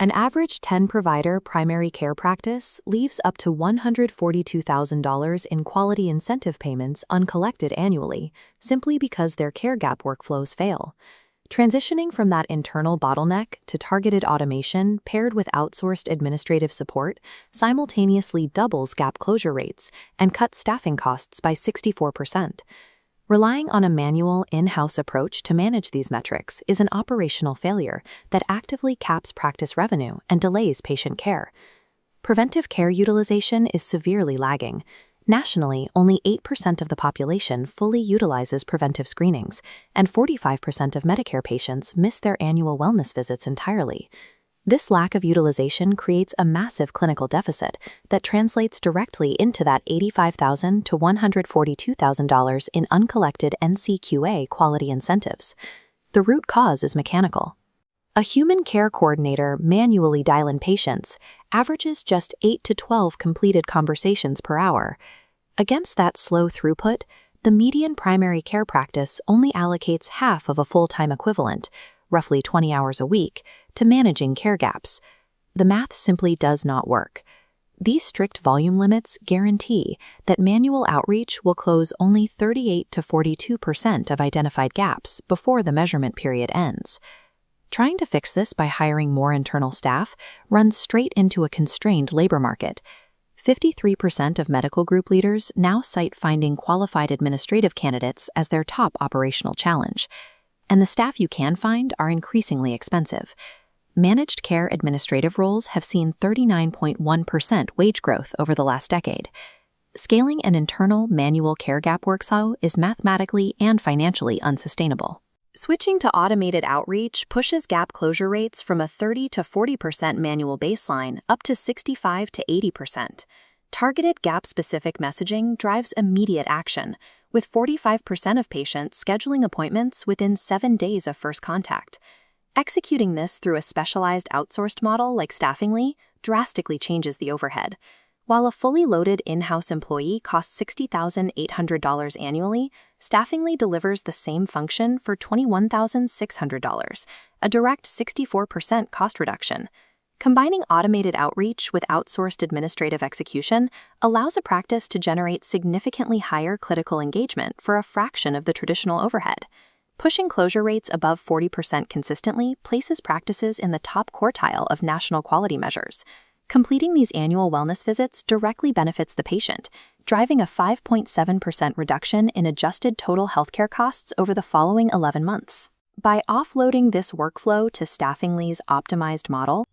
An average 10-provider primary care practice leaves up to $142,000 in quality incentive payments uncollected annually, simply because their care gap workflows fail. Transitioning from that internal bottleneck to targeted automation paired with outsourced administrative support simultaneously doubles gap closure rates and cuts staffing costs by 64%. Relying on a manual, in-house approach to manage these metrics is an operational failure that actively caps practice revenue and delays patient care. Preventive care utilization is severely lagging. Nationally, only 8% of the population fully utilizes preventive screenings, and 45% of Medicare patients miss their annual wellness visits entirely. This lack of utilization creates a massive clinical deficit that translates directly into that $85,000 to $142,000 in uncollected NCQA quality incentives. The root cause is mechanical. A human care coordinator manually dialing patients averages just 8 to 12 completed conversations per hour. Against that slow throughput, the median primary care practice only allocates half of a full-time equivalent, roughly 20 hours a week, to managing care gaps. The math simply does not work. These strict volume limits guarantee that manual outreach will close only 38 to 42% of identified gaps before the measurement period ends. Trying to fix this by hiring more internal staff runs straight into a constrained labor market. 53% of medical group leaders now cite finding qualified administrative candidates as their top operational challenge. And the staff you can find are increasingly expensive. Managed care administrative roles have seen 39.1% wage growth over the last decade. Scaling an internal manual care gap workflow is mathematically and financially unsustainable. Switching to automated outreach pushes gap closure rates from a 30 to 40% manual baseline up to 65 to 80%. Targeted gap-specific messaging drives immediate action, with 45% of patients scheduling appointments within 7 days of first contact. Executing this through a specialized outsourced model like Staffingly drastically changes the overhead. While a fully loaded in-house employee costs $60,800 annually, Staffingly delivers the same function for $21,600, a direct 64% cost reduction. Combining automated outreach with outsourced administrative execution allows a practice to generate significantly higher clinical engagement for a fraction of the traditional overhead. Pushing closure rates above 40% consistently places practices in the top quartile of national quality measures. Completing these annual wellness visits directly benefits the patient, driving a 5.7% reduction in adjusted total healthcare costs over the following 11 months. By offloading this workflow to Staffingly's optimized model,